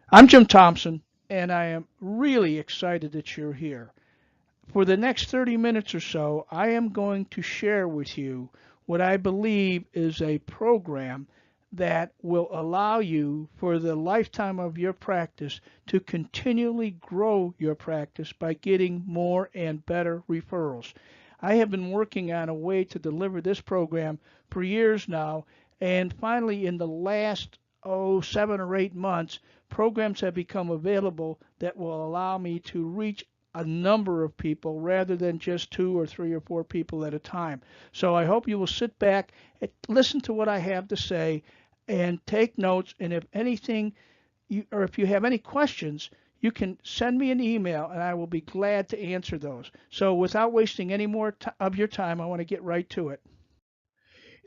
I'm Jim Thompson, and I am really excited that you're here. For the next 30 minutes or so, I am going to share with you what I believe is a program that will allow you, for the lifetime of your practice, to continually grow your practice by getting more and better referrals. I have been working on a way to deliver this program for years now, and finally, in the last 7 or 8 months, programs have become available that will allow me to reach a number of people rather than just 2 or 3 or 4 people at a time. So I hope you will sit back and listen to what I have to say and take notes. And if anything, or if you have any questions, you can send me an email and I will be glad to answer those. So without wasting any more of your time, I want to get right to it.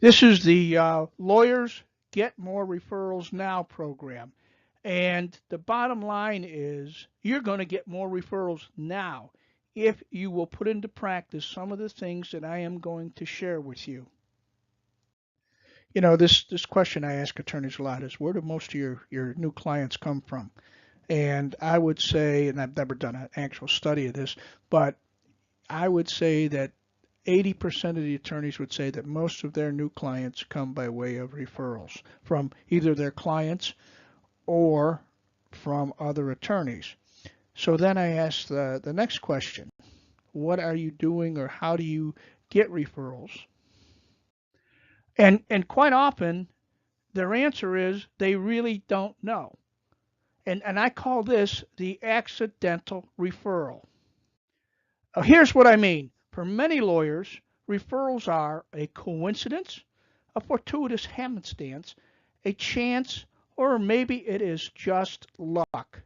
This is the Lawyers Get More Referrals Now program. And the bottom line is you're going to get more referrals now if you will put into practice some of the things that I am going to share with you. This question I ask attorneys a lot is, where do most of your new clients come from? And I would say, and I've never done an actual study of this, but I would say that 80% of the attorneys would say that most of their new clients come by way of referrals from either their clients or from other attorneys. So then I ask the next question. What are you doing, or how do you get referrals? And quite often their answer is they really don't know. And I call this the accidental referral. Here's what I mean. For many lawyers, referrals are a coincidence, a fortuitous happenstance, a chance, or maybe it is just luck.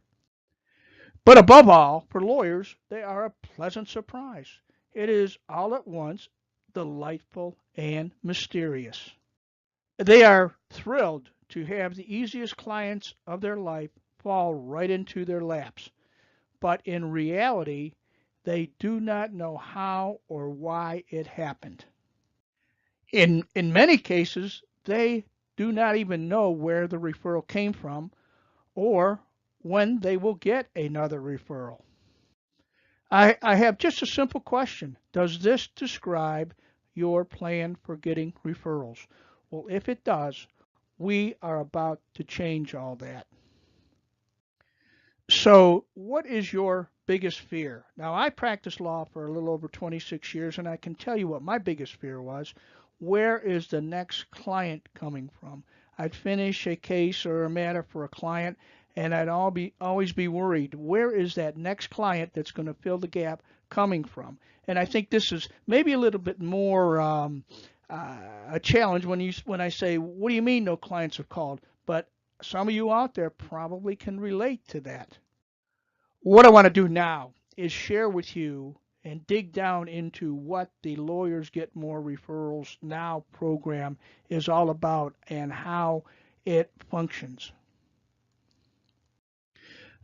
But above all, for lawyers, they are a pleasant surprise. It is all at once delightful and mysterious. They are thrilled to have the easiest clients of their life fall right into their laps. But in reality, they do not know how or why it happened. In many cases, they do not even know where the referral came from or when they will get another referral. I have just a simple question. Does this describe your plan for getting referrals? Well, if it does, we are about to change all that. So, what is your biggest fear? Now, I practiced law for a little over 26 years, and I can tell you what my biggest fear was. Where is the next client coming from? I'd finish a case or a matter for a client, and always be worried. Where is that next client that's going to fill the gap coming from? And I think this is maybe a little bit more a challenge when I say, "What do you mean no clients have called?" But some of you out there probably can relate to that. What I want to do now is share with you and dig down into what the Lawyers Get More Referrals Now program is all about and how it functions.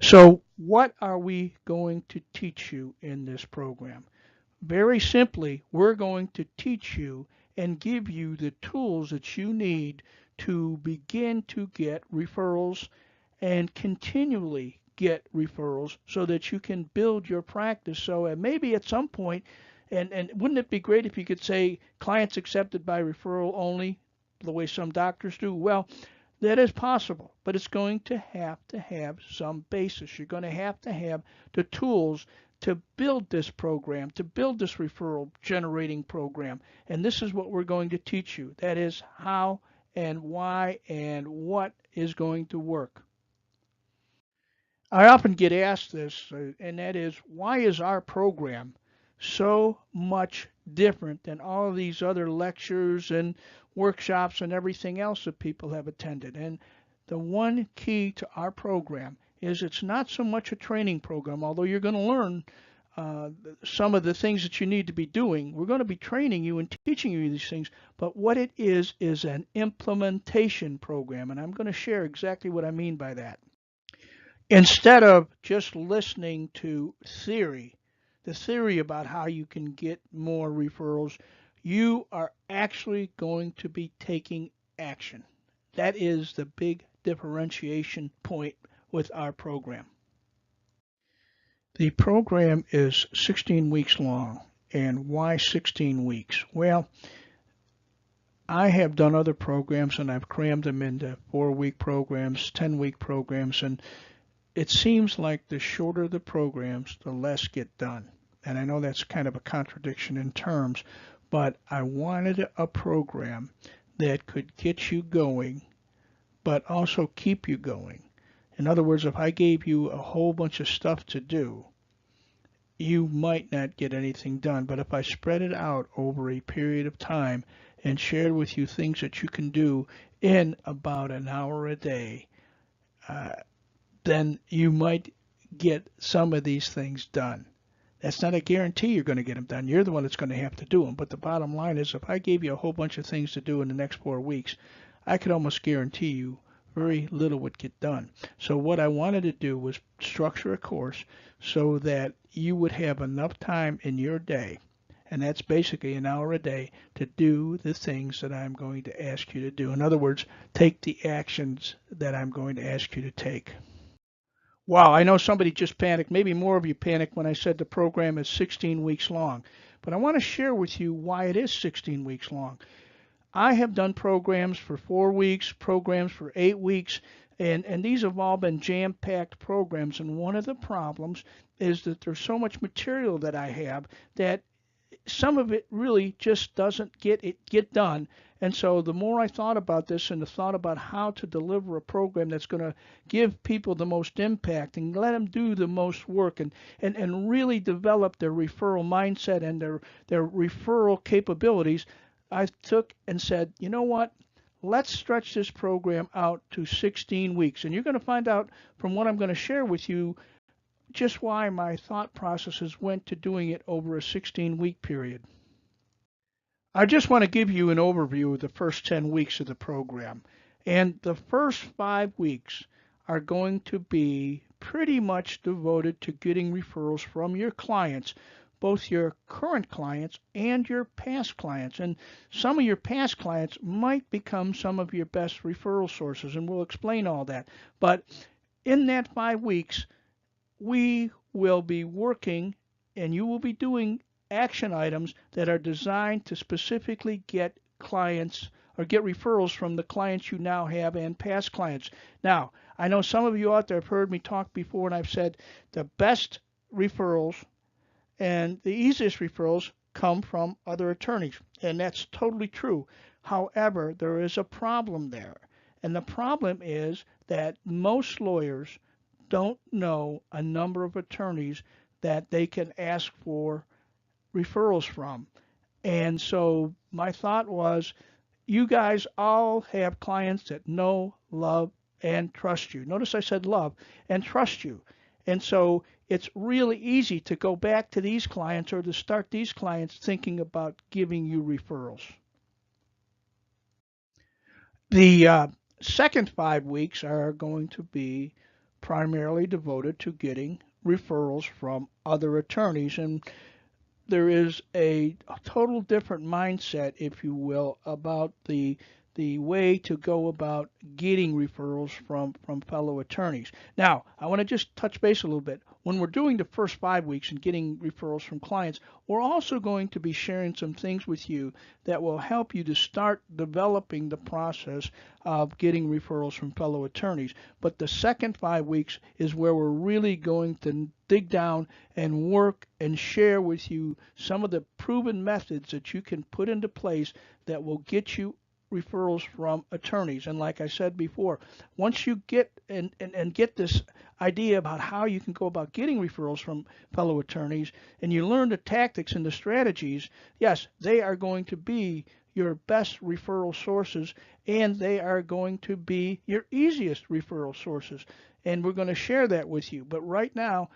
So, what are we going to teach you in this program? Very simply, we're going to teach you and give you the tools that you need to begin to get referrals and continually get referrals so that you can build your practice. So maybe at some point, and wouldn't it be great if you could say clients accepted by referral only, the way some doctors do? Well, that is possible, but it's going to have some basis. You're going to have the tools to build this program, to build this referral generating program. And this is what we're going to teach you. That is how and why and what is going to work. I often get asked this, and that is, why is our program so much different than all of these other lectures and workshops and everything else that people have attended? And the one key to our program is it's not so much a training program, although you're going to learn some of the things that you need to be doing. We're going to be training you and teaching you these things, but what it is an implementation program, and I'm going to share exactly what I mean by that. Instead of just listening to the theory about how you can get more referrals, you are actually going to be taking action. That is the big differentiation point with our program. The program is 16 weeks long. And why 16 weeks? Well, I have done other programs and I've crammed them into 4-week programs, 10-week programs, and it seems like the shorter the programs, the less get done. And I know that's kind of a contradiction in terms, but I wanted a program that could get you going, but also keep you going. In other words, if I gave you a whole bunch of stuff to do, you might not get anything done. But if I spread it out over a period of time and shared with you things that you can do in about an hour a day, uh, then you might get some of these things done. That's not a guarantee you're going to get them done. You're the one that's going to have to do them. But the bottom line is if I gave you a whole bunch of things to do in the next 4 weeks, I could almost guarantee you very little would get done. So what I wanted to do was structure a course so that you would have enough time in your day, and that's basically an hour a day, to do the things that I'm going to ask you to do. In other words, take the actions that I'm going to ask you to take. Wow, I know somebody just panicked. Maybe more of you panicked when I said the program is 16 weeks long. But I want to share with you why it is 16 weeks long. I have done programs for 4 weeks, programs for 8 weeks, and these have all been jam-packed programs. And one of the problems is that there's so much material that I have that some of it really just doesn't get done. And so the more I thought about this and the thought about how to deliver a program that's going to give people the most impact and let them do the most work and really develop their referral mindset and their referral capabilities, I took and said, you know what? Let's stretch this program out to 16 weeks. And you're going to find out from what I'm going to share with you just why my thought processes went to doing it over a 16-week period. I just want to give you an overview of the first 10 weeks of the program. And the first 5 weeks are going to be pretty much devoted to getting referrals from your clients, both your current clients and your past clients. And some of your past clients might become some of your best referral sources, and we'll explain all that. But in that 5 weeks, we will be working and you will be doing action items that are designed to specifically get clients or get referrals from the clients you now have and past clients. Now, I know some of you out there have heard me talk before, and I've said the best referrals and the easiest referrals come from other attorneys, and that's totally true. However, there is a problem there, and the problem is that most lawyers don't know a number of attorneys that they can ask for referrals from. And so my thought was, you guys all have clients that know, love, and trust you. Notice I said love and trust you. And so it's really easy to go back to these clients or to start these clients thinking about giving you referrals. The second 5 weeks are going to be primarily devoted to getting referrals from other attorneys. And there is a total different mindset, if you will, about the way to go about getting referrals from fellow attorneys. Now, I want to just touch base a little bit. When we're doing the first 5 weeks and getting referrals from clients, we're also going to be sharing some things with you that will help you to start developing the process of getting referrals from fellow attorneys. But the second 5 weeks is where we're really going to dig down and work and share with you some of the proven methods that you can put into place that will get you referrals from attorneys. And like I said before, once you get and get this idea about how you can go about getting referrals from fellow attorneys and you learn the tactics and the strategies, yes, they are going to be your best referral sources and they are going to be your easiest referral sources. And we're going to share that with you. But right now,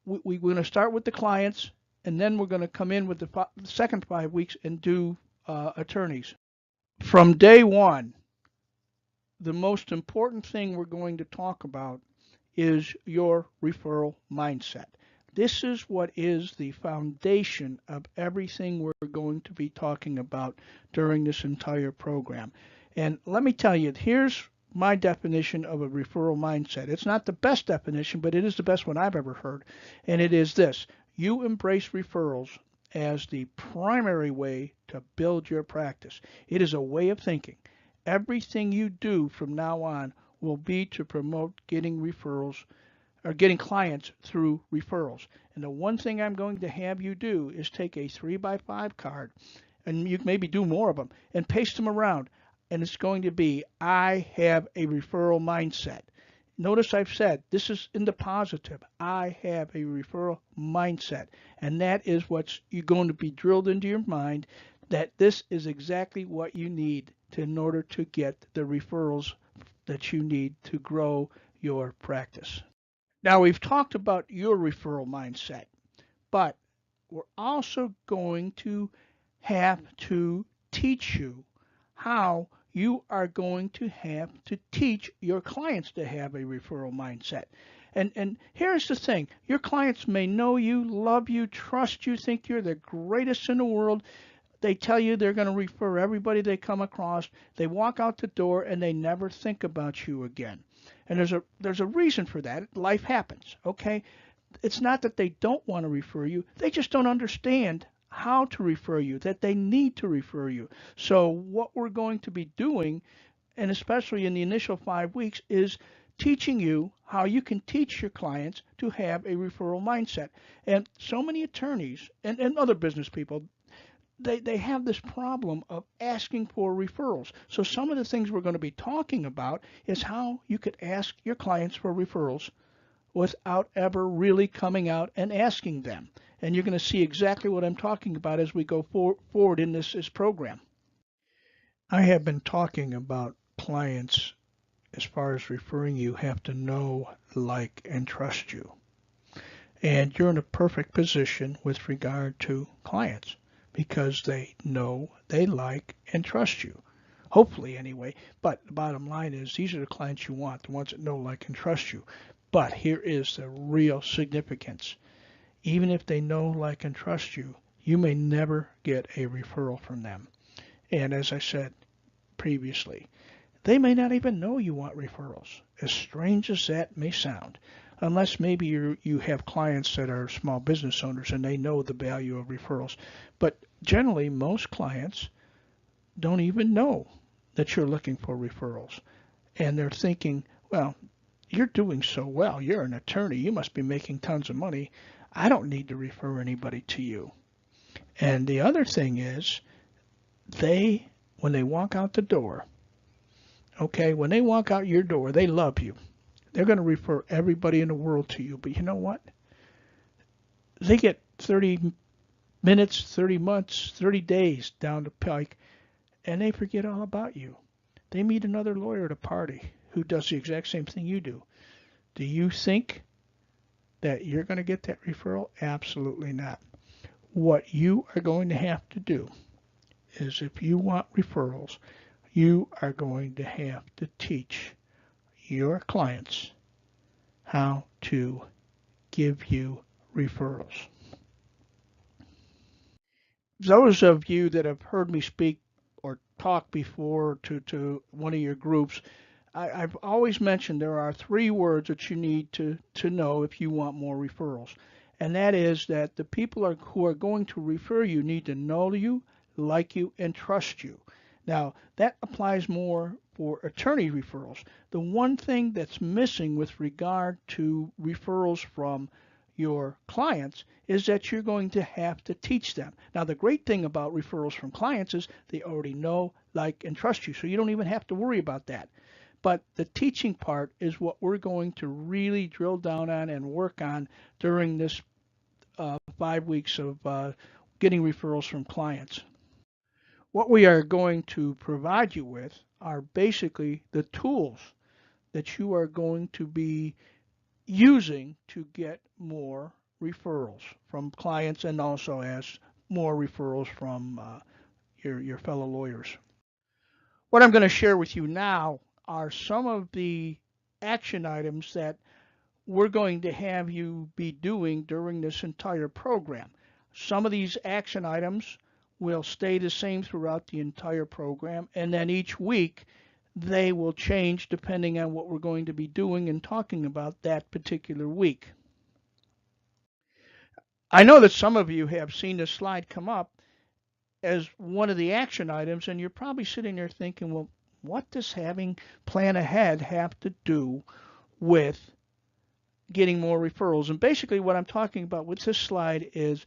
we're going to start with the clients and then we're going to come in with the second 5 weeks and do attorneys. From day one, the most important thing we're going to talk about is your referral mindset. This is what is the foundation of everything we're going to be talking about during this entire program. And let me tell you, here's my definition of a referral mindset. It's not the best definition, but it is the best one I've ever heard. And it is this: you embrace referrals as the primary way to build your practice. It is a way of thinking. Everything you do from now on will be to promote getting referrals or getting clients through referrals. And the one thing I'm going to have you do is take a 3x5 card, and you can maybe do more of them, and paste them around. And it's going to be, I have a referral mindset. Notice I've said this is in the positive. I have a referral mindset. And that is what's you're going to be drilled into your mind, that this is exactly what you need in order to get the referrals that you need to grow your practice. Now, we've talked about your referral mindset, but we're also going to have to teach you how you are going to have to teach your clients to have a referral mindset. And here's the thing: your clients may know you, love you, trust you, think you're the greatest in the world. They tell you they're going to refer everybody they come across. They walk out the door and they never think about you again. And there's a reason for that. Life happens, okay? It's not that they don't want to refer you. They just don't understand how to refer you, that they need to refer you. So what we're going to be doing, and especially in the initial 5 weeks, is teaching you how you can teach your clients to have a referral mindset. And so many attorneys and other business people, they have this problem of asking for referrals. So some of the things we're going to be talking about is how you could ask your clients for referrals without ever really coming out and asking them. And you're going to see exactly what I'm talking about as we go forward in this program. I have been talking about clients as far as referring you have to know, like, and trust you. And you're in a perfect position with regard to clients because they know, they like, and trust you. Hopefully, anyway. But the bottom line is these are the clients you want, the ones that know, like, and trust you. But here is the real significance. Even if they know, like, and trust you, you may never get a referral from them. And as I said previously, they may not even know you want referrals, as strange as that may sound, unless maybe you have clients that are small business owners and they know the value of referrals. But generally, most clients don't even know that you're looking for referrals. And they're thinking, well, you're doing so well. You're an attorney. You must be making tons of money. I don't need to refer anybody to you. And the other thing is, when they walk out the door, okay, when they walk out your door, they love you. They're going to refer everybody in the world to you. But you know what? They get 30 minutes, 30 months, 30 days down the pike, and they forget all about you. They meet another lawyer at a party who does the exact same thing you do. Do you think that you're going to get that referral? Absolutely not. What you are going to have to do is, if you want referrals, you are going to have to teach your clients how to give you referrals. Those of you that have heard me speak or talk before to one of your groups, I've always mentioned there are 3 words that you need to know if you want more referrals. And that is that the people who are going to refer you need to know you, like you, and trust you. Now, that applies more for attorney referrals. The one thing that's missing with regard to referrals from your clients is that you're going to have to teach them. Now, the great thing about referrals from clients is they already know, like, and trust you, so you don't even have to worry about that. But the teaching part is what we're going to really drill down on and work on during this 5 weeks of getting referrals from clients. What we are going to provide you with are basically the tools that you are going to be using to get more referrals from clients, and also as more referrals from your fellow lawyers. What I'm going to share with you now are some of the action items that we're going to have you be doing during this entire program. Some of these action items will stay the same throughout the entire program, and then each week they will change depending on what we're going to be doing and talking about that particular week. I know that some of you have seen this slide come up as one of the action items, and you're probably sitting there thinking, well, what does having plan ahead have to do with getting more referrals? And basically what I'm talking about with this slide is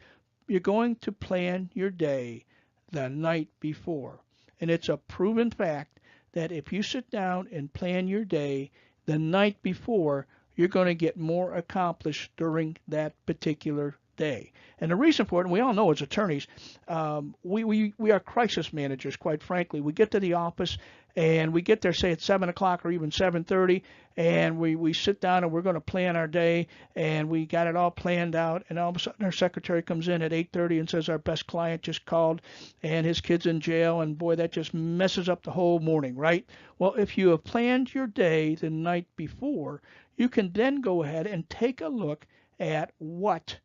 you're going to plan your day the night before. And it's a proven fact that if you sit down and plan your day the night before, you're going to get more accomplished during that particular day. And the reason for it, and we all know as attorneys, we are crisis managers, quite frankly. We get to the office and we get there, say at 7 o'clock or even 7:30, and we sit down and we're going to plan our day, and we got it all planned out, and all of a sudden our secretary comes in at 8:30 and says our best client just called and his kid's in jail, and boy, that just messes up the whole morning, right? Well, if you have planned your day the night before, you can then go ahead and take a look at what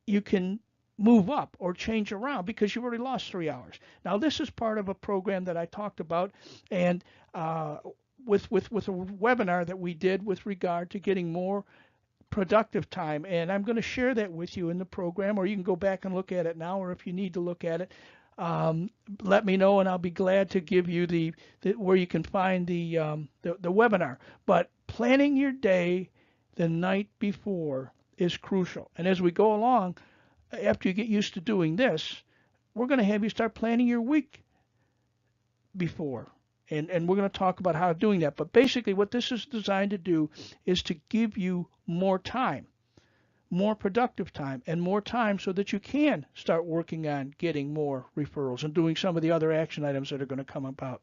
you can move up or change around because you've already lost 3 hours. Now, this is part of a program that I talked about, and with a webinar that we did with regard to getting more productive time, and I'm going to share that with you in the program, or you can go back and look at it now, or if you need to look at it, let me know, and I'll be glad to give you the where you can find the webinar. But planning your day the night before is crucial. And as we go along, after you get used to doing this, we're going to have you start planning your week before. And we're going to talk about how doing that. But basically what this is designed to do is to give you more time, more productive time, and more time so that you can start working on getting more referrals and doing some of the other action items that are going to come about.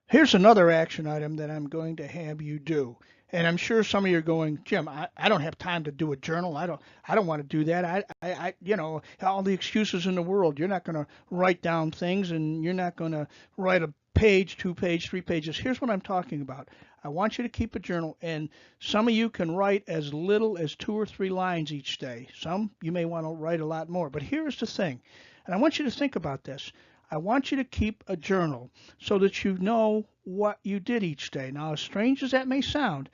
Here's another action item that I'm going to have you do. And I'm sure some of you are going, Jim, I don't have time to do a journal. I don't want to do that. You know, all the excuses in the world. You're not going to write down things, and you're not going to write a page, 2 pages, 3 pages. Here's what I'm talking about. I want you to keep a journal, and some of you can write as little as 2 or 3 lines each day. Some you may want to write a lot more. But here's the thing, and I want you to think about this. I want you to keep a journal so that you know what you did each day. Now, as strange as that may sound,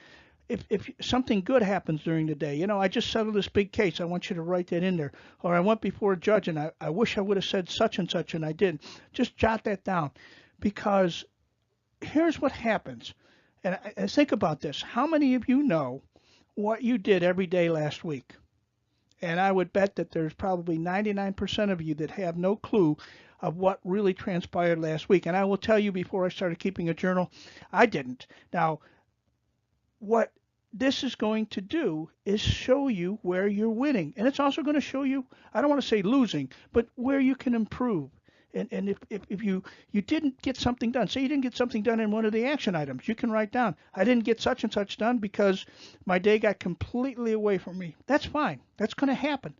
if something good happens during the day, you know, I just settled this big case, I want you to write that in there. Or I went before a judge and I wish I would have said such and such and I didn't. Just jot that down, because here's what happens. And think about this. How many of you know what you did every day last week? And I would bet that there's probably 99% of you that have no clue of what really transpired last week. And I will tell you, before I started keeping a journal, I didn't. Now, what this is going to do is show you where you're winning. And it's also going to show you, I don't want to say losing, but where you can improve. And if you didn't get something done, say you didn't get something done in one of the action items, you can write down, I didn't get such and such done because my day got completely away from me. That's fine. That's going to happen.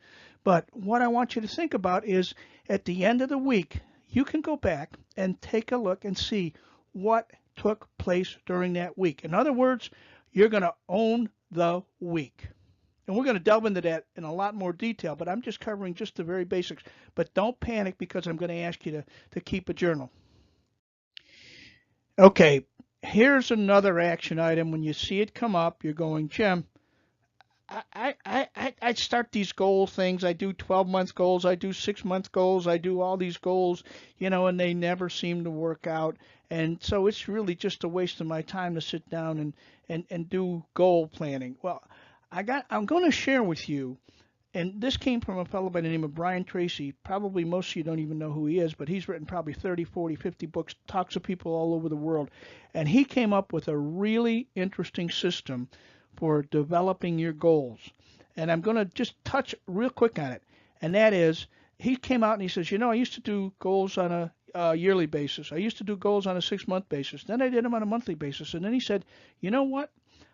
But what I want you to think about is at the end of the week, you can go back and take a look and see what took place during that week. In other words, you're going to own the week. And we're going to delve into that in a lot more detail, but I'm just covering just the very basics. But don't panic, because I'm going to ask you to keep a journal. Okay, here's another action item. When you see it come up, you're going, Jim, I start these goal things. I do 12-month goals. I do 6-month goals. I do all these goals, you know, and they never seem to work out. And so it's really just a waste of my time to sit down and do goal planning. Well, I'm going to share with you, and this came from a fellow by the name of Brian Tracy. Probably most of you don't even know who he is, but he's written probably 30, 40, 50 books, talks to people all over the world. And he came up with a really interesting system for developing your goals. And I'm going to just touch real quick on it. And that is, he came out and he says, you know, I used to do goals on a yearly basis. I used to do goals on a 6-month basis. Then I did them on a monthly basis. And then he said, you know what?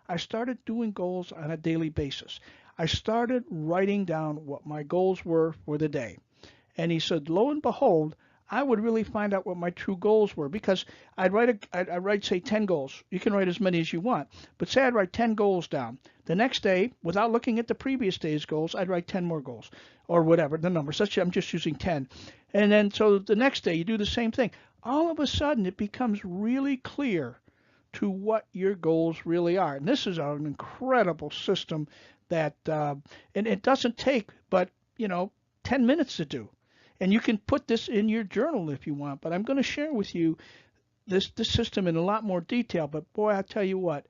I started doing goals on a daily basis. I started writing down what my goals were for the day. And he said, lo and behold, I would really find out what my true goals were, because I'd write, say, 10 goals. You can write as many as you want. But say I'd write 10 goals down. The next day, without looking at the previous day's goals, I'd write 10 more goals, or whatever the number. I'm just using 10. And then so the next day you do the same thing. all of a sudden it becomes really clear to what your goals really are. And this is an incredible system that, and it doesn't take but, 10 minutes to do. And you can put this in your journal if you want, but I'm going to share with you this system in a lot more detail. But boy, I tell you what,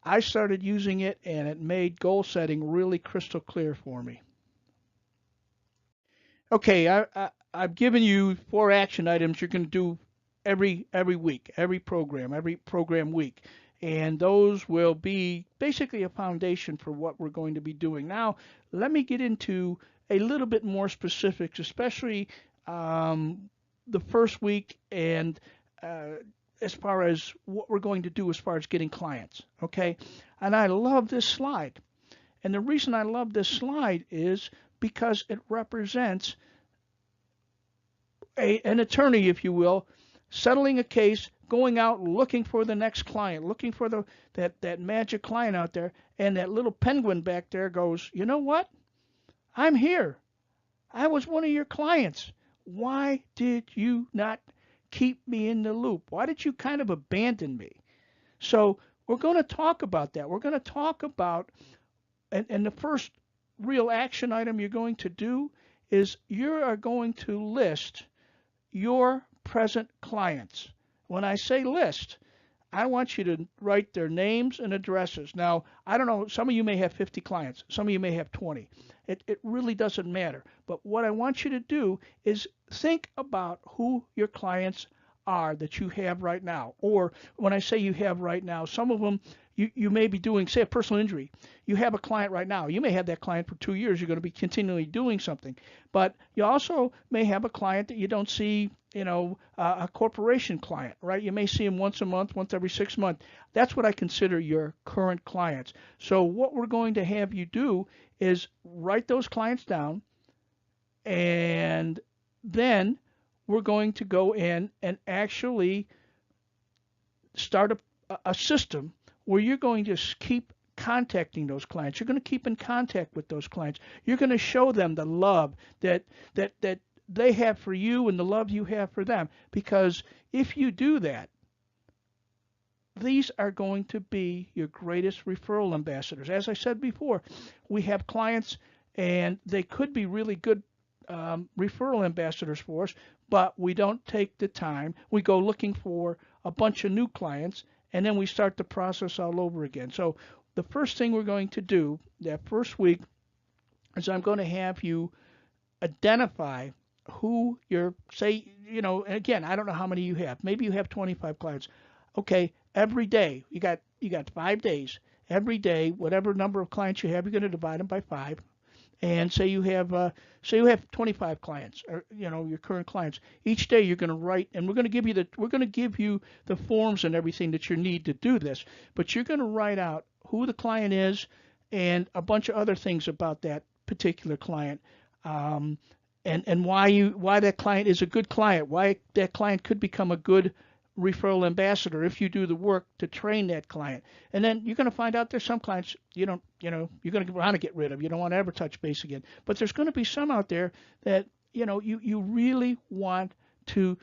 I started using it and it made goal setting really crystal clear for me. Okay, I've given you 4 action items you're going to do every week, every program week, and those will be basically a foundation for what we're going to be doing. Now, let me get into a little bit more specifics, especially the first week and uh, as far as what we're going to do as far as getting clients. Okay, and I love this slide, and the reason I love this slide is because it represents an attorney, if you will, settling a case, going out looking for the next client, looking for that magic client out there, and that little penguin back there goes, you know what? I'm here. I was one of your clients. Why did you not keep me in the loop? Why did you kind of abandon me? So we're going to talk about that. We're going to talk about, and the first real action item you're going to do is you are going to list your present clients. When I say list, I want you to write their names and addresses. Now, I don't know, some of you may have 50 clients, some of you may have 20. It really doesn't matter. But what I want you to do is think about who your clients are that you have right now. Or when I say you have right now, some of them you may be doing, say, a personal injury. You have a client right now. You may have that client for 2 years. You're going to be continually doing something. But you also may have a client that you don't see, a corporation client, right? You may see them once a month, once every 6 months. That's what I consider your current clients. So what we're going to have you do is write those clients down, and then we're going to go in and actually start a system where you're going to keep contacting those clients. You're going to keep in contact with those clients. You're going to show them the love that they have for you and the love you have for them. Because if you do that, these are going to be your greatest referral ambassadors. As I said before, we have clients and they could be really good referral ambassadors for us, but we don't take the time. We go looking for a bunch of new clients, and then we start the process all over again. So the first thing we're going to do that first week is I'm going to have you identify who your, say, and again, I don't know how many you have. Maybe you have 25 clients. Okay, every day you got 5 days. Every day, whatever number of clients you have, you're going to divide them by 5. And say you have 25 clients, or your current clients. Each day you're going to write, and we're going to give you the forms and everything that you need to do this. But you're going to write out who the client is and a bunch of other things about that particular client, and why that client is a good client, why that client could become a good referral ambassador if you do the work to train that client. And then you're going to find out there's some clients you're going to want to get rid of. You don't want to ever touch base again. But there's going to be some out there that you really want to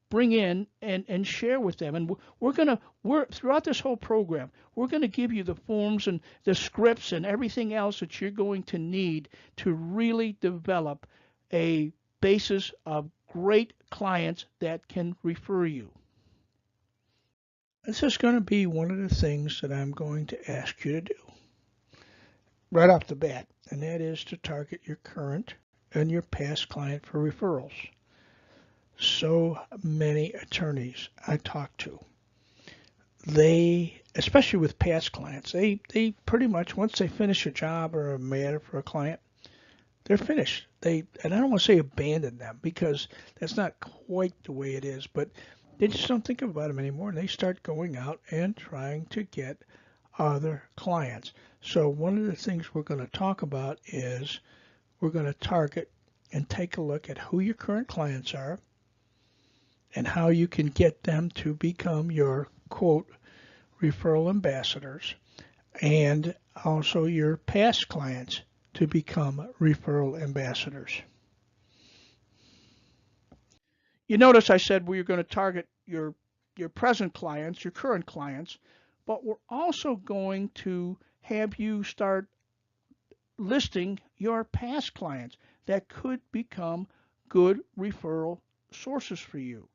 bring in and share with them. And we're throughout this whole program, we're going to give you the forms and the scripts and everything else that you're going to need to really develop a basis of great clients that can refer you. This is going to be one of the things that I'm going to ask you to do right off the bat, and that is to target your current and your past client for referrals. So many attorneys I talk to, they, especially with past clients, they pretty much, once they finish a job or a matter for a client, they're finished. And I don't want to say abandon them, because that's not quite the way it is, but they just don't think about them anymore, and they start going out and trying to get other clients. So one of the things we're going to talk about is we're going to target and take a look at who your current clients are and how you can get them to become your, quote, referral ambassadors, and also your past clients to become referral ambassadors. You notice I said we're going to target your present clients, your current clients, but we're also going to have you start listing your past clients that could become good referral sources for you.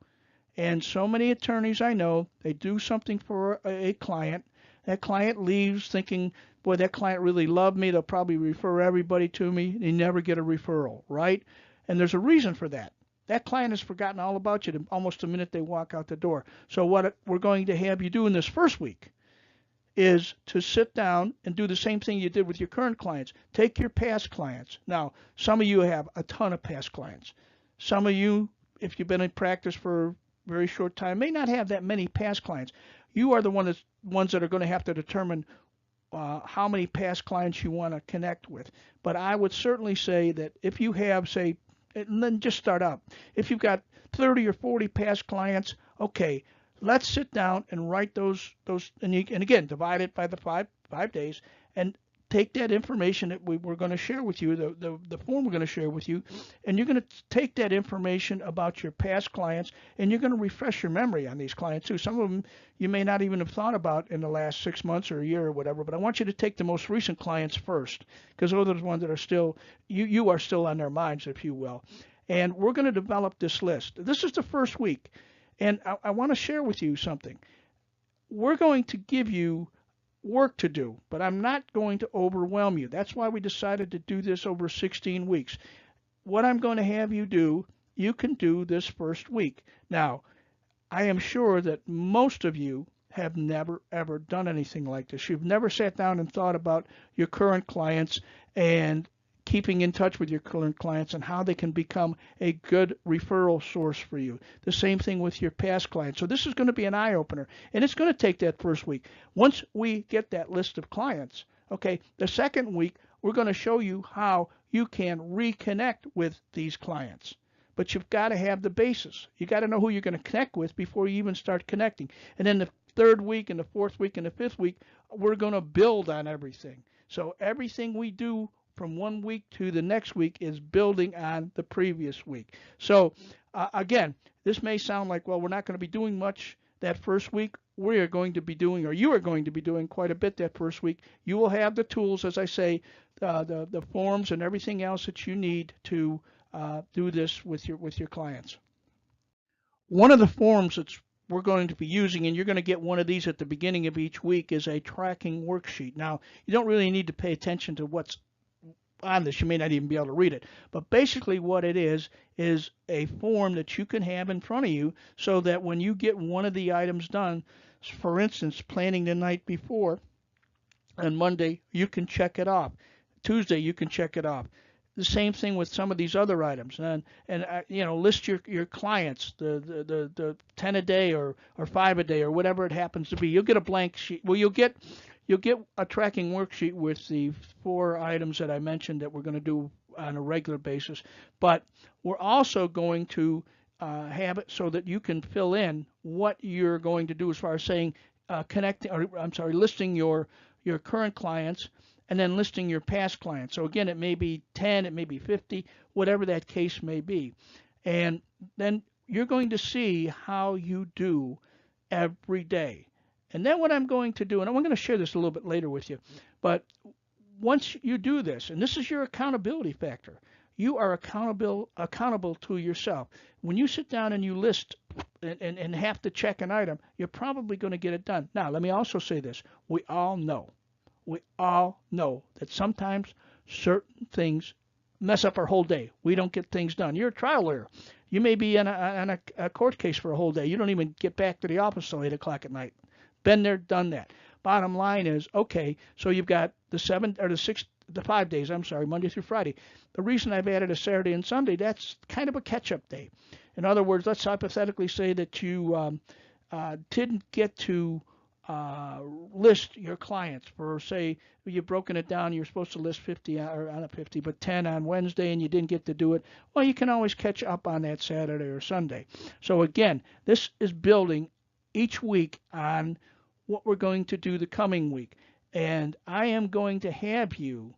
And so many attorneys I know, they do something for a client. That client leaves thinking, boy, that client really loved me. They'll probably refer everybody to me. They never get a referral, right? And there's a reason for that. That client has forgotten all about you almost the minute they walk out the door. So what we're going to have you do in this first week is to sit down and do the same thing you did with your current clients. Take your past clients. Now, some of you have a ton of past clients. Some of you, if you've been in practice for a very short time, may not have that many past clients. You are the ones that are going to have to determine how many past clients you want to connect with. But I would certainly say that if you have, say, and then just start out. If you've got 30 or 40 past clients, okay, let's sit down and write those and again divide it by the five days and take that information that we're going to share with you, the form we're going to share with you, and you're going to take that information about your past clients and you're going to refresh your memory on these clients too. Some of them you may not even have thought about in the last 6 months or a year or whatever, but I want you to take the most recent clients first because those are the ones that are still, you are still on their minds, if you will. And we're going to develop this list. This is the first week. And I want to share with you something. We're going to give you work to do, but I'm not going to overwhelm you. That's why we decided to do this over 16 weeks. What I'm going to have you do, you can do this first week. Now, I am sure that most of you have never, ever done anything like this. You've never sat down and thought about your current clients and keeping in touch with your current clients and how they can become a good referral source for you. The same thing with your past clients. So this is going to be an eye-opener, and it's going to take that first week. Once we get that list of clients, okay, the second week, we're going to show you how you can reconnect with these clients. But you've got to have the basis. You got to know who you're going to connect with before you even start connecting. And then the third week and the fourth week and the fifth week, we're going to build on everything. So everything we do from one week to the next week is building on the previous week. So again, this may sound like, well, we're not going to be doing much that first week. We are going to be doing, or you are going to be doing quite a bit that first week. You will have the tools, as I say, the forms and everything else that you need to do this with your clients. One of the forms that we're going to be using, and you're going to get one of these at the beginning of each week, is a tracking worksheet. Now, you don't really need to pay attention to what's on this. You may not even be able to read it. But basically what it is a form that you can have in front of you so that when you get one of the items done, for instance, planning the night before, on Monday, you can check it off. Tuesday, you can check it off. The same thing with some of these other items, and list your clients, the 10 a day or 5 a day or whatever it happens to be. You'll get a blank sheet. Well, you'll get a tracking worksheet with the 4 items that I mentioned that we're going to do on a regular basis. But we're also going to have it so that you can fill in what you're going to do as far as saying listing your current clients and then listing your past clients. So again, it may be 10, it may be 50, whatever that case may be. And then you're going to see how you do every day. And then what I'm going to do, and I'm going to share this a little bit later with you, but once you do this, and this is your accountability factor, you are accountable to yourself. When you sit down and you list and have to check an item, you're probably going to get it done. Now, let me also say this. We all know that sometimes certain things mess up our whole day. We don't get things done. You're a trial lawyer. You may be on a court case for a whole day. You don't even get back to the office till 8 o'clock at night. Been there, done that. Bottom line is, okay, so you've got the 5 days, Monday through Friday. The reason I've added a Saturday and Sunday, that's kind of a catch-up day. In other words, let's hypothetically say that you didn't get to list your clients for, say, you've broken it down, you're supposed to list 50, or not 50, but 10 on Wednesday and you didn't get to do it. Well, you can always catch up on that Saturday or Sunday. So again, this is building each week on what we're going to do the coming week. And I am going to have you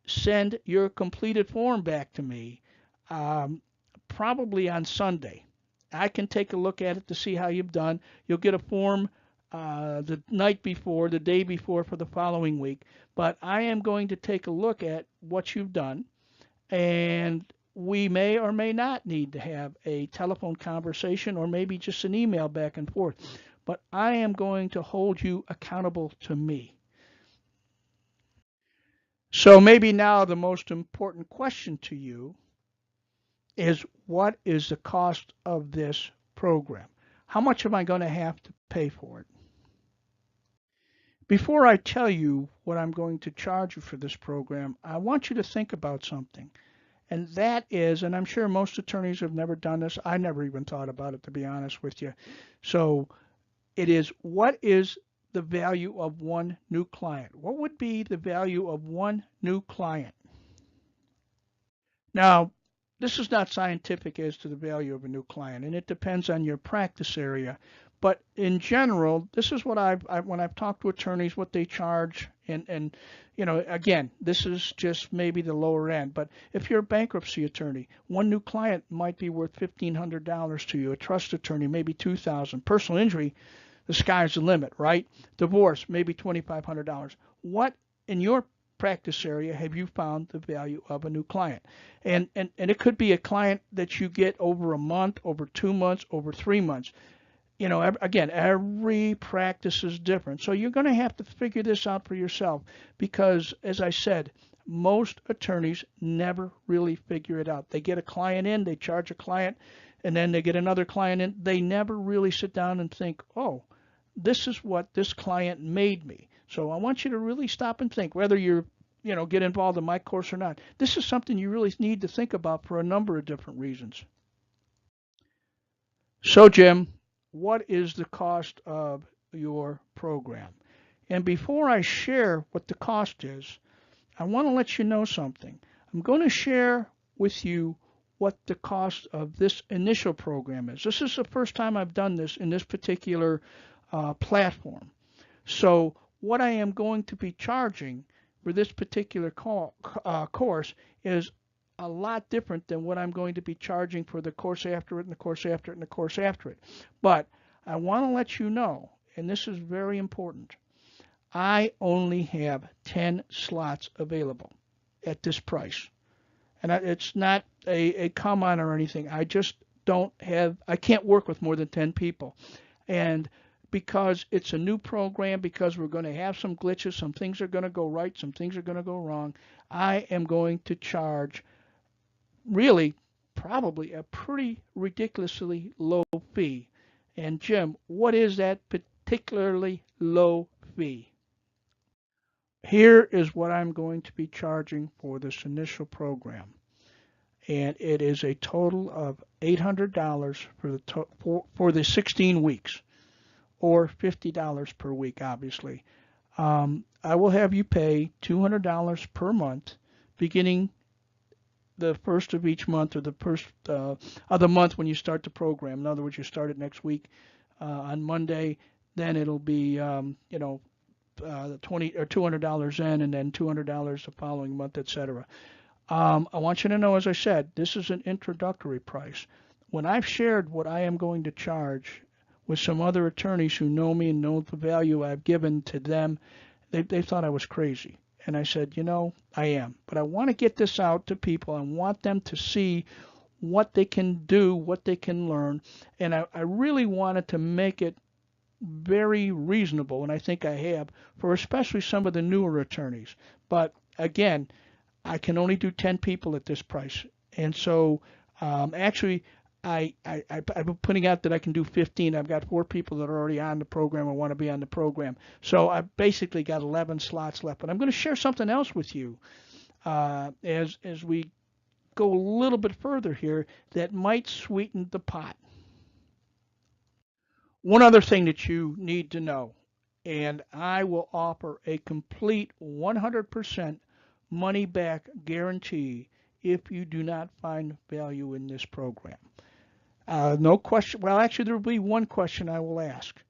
send your completed form back to me probably on Sunday. I can take a look at it to see how you've done. You'll get a form the night before, the day before for the following week. But I am going to take a look at what you've done, and we may or may not need to have a telephone conversation or maybe just an email back and forth. But I am going to hold you accountable to me. So maybe now the most important question to you is, what is the cost of this program? How much am I going to have to pay for it? Before I tell you what I'm going to charge you for this program, I want you to think about something. And that is, and I'm sure most attorneys have never done this. I never even thought about it, to be honest with you. So it is, what is the value of one new client? What would be the value of one new client? Now, this is not scientific as to the value of a new client, and it depends on your practice area. But in general, this is what when I've talked to attorneys, what they charge, and again, this is just maybe the lower end. But if you're a bankruptcy attorney, one new client might be worth $1,500 to you. A trust attorney, maybe $2,000. Personal injury, the sky's the limit, right? Divorce, maybe $2,500. What in your practice area have you found the value of a new client? And it could be a client that you get over a month, over 2 months, over 3 months. Again, every practice is different. So you're going to have to figure this out for yourself because, as I said, most attorneys never really figure it out. They get a client in, they charge a client, and then they get another client in. They never really sit down and think, oh, this is what this client made me. So I want you to really stop and think, whether you're, get involved in my course or not. This is something you really need to think about for a number of different reasons. So, Jim, what is the cost of your program? And before I share what the cost is, I want to let you know something. I'm going to share with you what the cost of this initial program is. This is the first time I've done this in this particular platform. So what I am going to be charging for this particular course is a lot different than what I'm going to be charging for the course after it and the course after it and the course after it. But I want to let you know, and this is very important, I only have 10 slots available at this price. And it's not a come on or anything. I just I can't work with more than 10 people. And because it's a new program, because we're going to have some glitches, some things are going to go right, some things are going to go wrong, I am going to charge really probably a pretty ridiculously low fee. And Jim, what is that particularly low fee? Here is what I'm going to be charging for this initial program. And it is a total of $800 for the 16 weeks, or $50 per week, obviously. I will have you pay $200 per month, beginning the first of each month, or the first of the month when you start the program. In other words, you start it next week on Monday. Then it'll be 20 or $200 in, and then $200 the following month, etc. I want you to know, as I said, this is an introductory price. When I've shared what I am going to charge with some other attorneys who know me and know the value I've given to them, they thought I was crazy. And I said, I am. But I want to get this out to people. I want them to see what they can do, what they can learn. And I really wanted to make it very reasonable, and I think I have, for especially some of the newer attorneys. But again, I can only do 10 people at this price. And so actually, I've been putting out that I can do 15. I've got 4 people that are already on the program or want to be on the program. So I've basically got 11 slots left. But I'm going to share something else with you as we go a little bit further here that might sweeten the pot. One other thing that you need to know, and I will offer a complete 100% money back guarantee if you do not find value in this program. No question. Well, actually, there will be one question I will ask.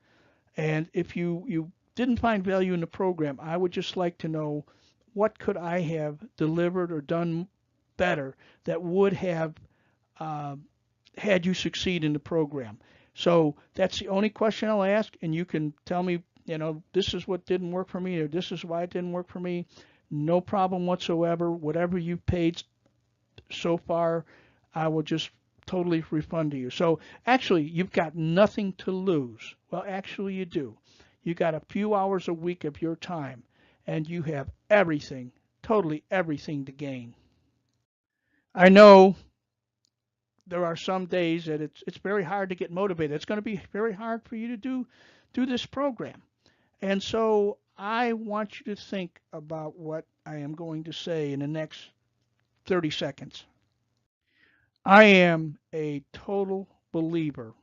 And if you didn't find value in the program, I would just like to know, what could I have delivered or done better that would have had you succeed in the program. So that's the only question I'll ask, and you can tell me, this is what didn't work for me, or this is why it didn't work for me. No problem whatsoever. Whatever you've paid so far, I will just totally refund to you. So actually, you've got nothing to lose. Well, actually, you do. You got a few hours a week of your time, and you have everything, totally everything to gain. I know there are some days that it's very hard to get motivated. It's going to be very hard for you to do this program. And so I want you to think about what I am going to say in the next 30 seconds. I am a total believer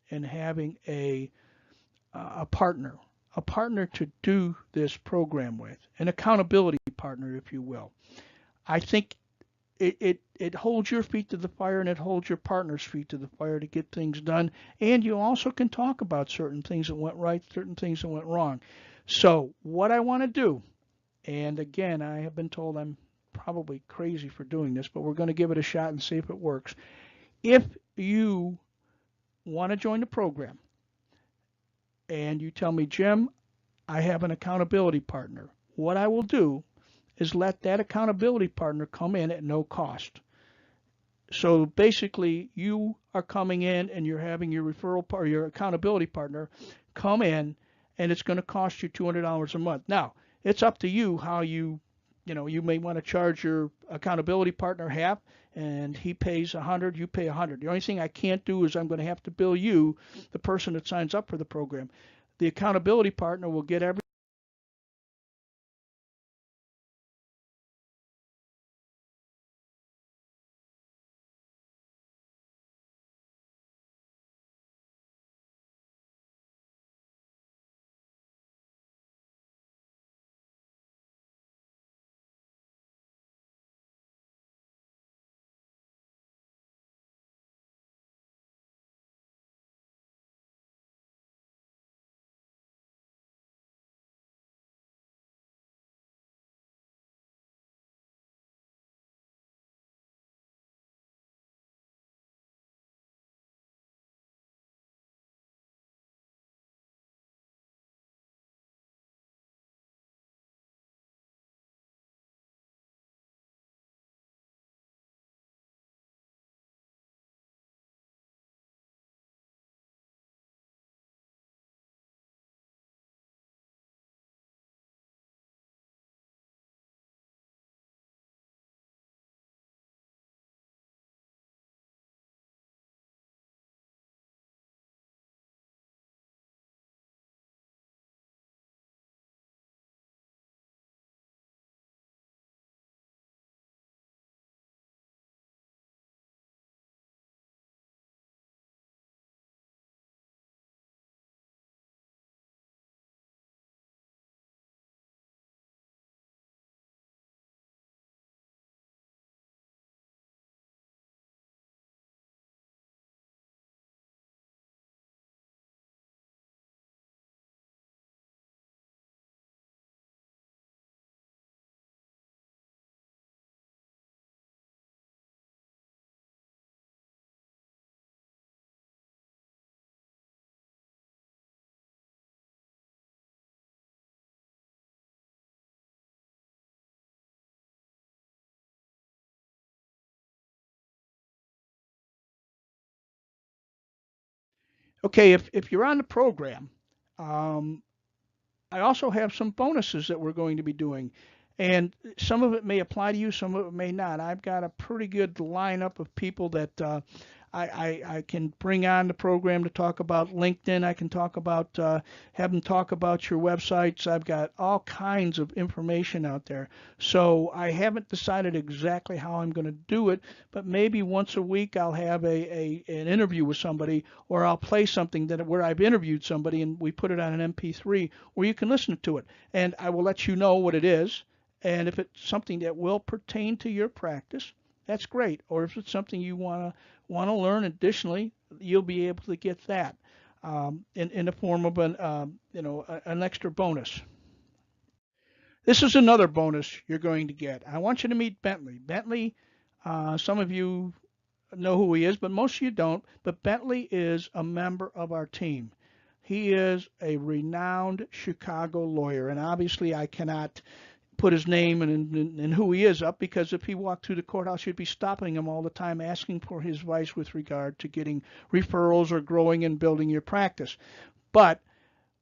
in having a a partner to do this program with, an accountability partner, if you will. I think it holds your feet to the fire and it holds your partner's feet to the fire to get things done. And you also can talk about certain things that went right, certain things that went wrong. So what I want to do, and again, I have been told I'm probably crazy for doing this, but we're going to give it a shot and see if it works. If you want to join the program and you tell me, Jim, I have an accountability partner, what I will do is let that accountability partner come in at no cost. So basically, you are coming in and you're having your referral or your accountability partner come in, and it's going to cost you $200 a month. Now, it's up to you how you may want to charge your accountability partner half, and he pays 100, you pay 100. The only thing I can't do is I'm going to have to bill you, the person that signs up for the program. The accountability partner will get every. Okay, if you're on the program, um, I also have some bonuses that we're going to be doing. And some of it may apply to you, some of it may not. I've got a pretty good lineup of people that I can bring on the program to talk about LinkedIn. I can talk about, have them talk about your websites. I've got all kinds of information out there. So I haven't decided exactly how I'm going to do it, but maybe once a week I'll have an interview with somebody, or I'll play something that where I've interviewed somebody and we put it on an MP3 where you can listen to it. And I will let you know what it is. And if it's something that will pertain to your practice, that's great. Or if it's something you want to learn additionally, you'll be able to get that in the form of an extra bonus. This is another bonus you're going to get. I want you to meet Bentley. Bentley, some of you know who he is, but most of you don't. But Bentley is a member of our team. He is a renowned Chicago lawyer, and obviously I cannot put his name and who he is up, because if he walked through the courthouse, you'd be stopping him all the time asking for his advice with regard to getting referrals or growing and building your practice. But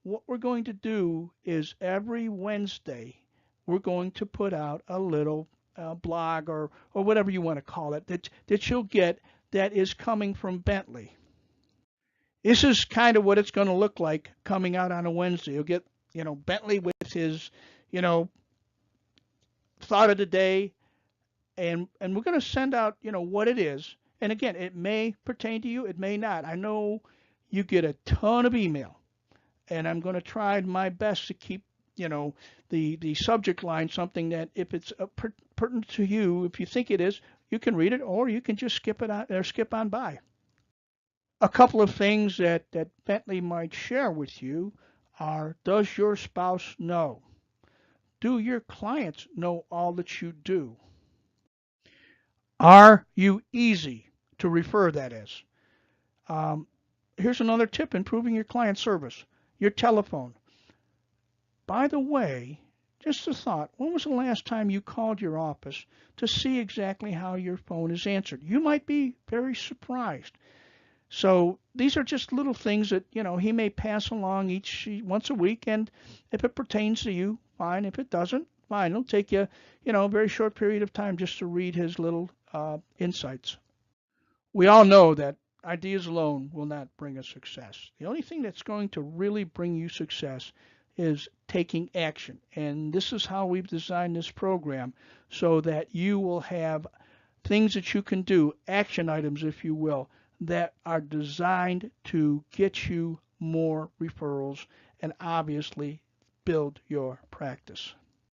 what we're going to do is every Wednesday we're going to put out a little blog or whatever you want to call it that you'll get that is coming from Bentley. This is kind of what it's going to look like coming out on a Wednesday. You'll get, Bentley with his, you know, thought of the day, and we're going to send out, what it is. And again, it may pertain to you, it may not. I know you get a ton of email, and I'm going to try my best to keep, the subject line something that if it's pertinent to you, if you think it is, you can read it, or you can just skip it on or skip on by. A couple of things that Bentley might share with you are: does your spouse know? Do your clients know all that you do? Are you easy to refer, that is? Um, Here's another tip: improving your client service. Your telephone. By the way, just a thought, when was the last time you called your office to see exactly how your phone is answered? You might be very surprised. So these are just little things that, he may pass along once a week, and if it pertains to you, fine. If it doesn't, fine. It'll take you, a very short period of time just to read his little insights. We all know that ideas alone will not bring us success. The only thing that's going to really bring you success is taking action. And this is how we've designed this program, so that you will have things that you can do, action items, if you will, that are designed to get you more referrals and obviously build your practice.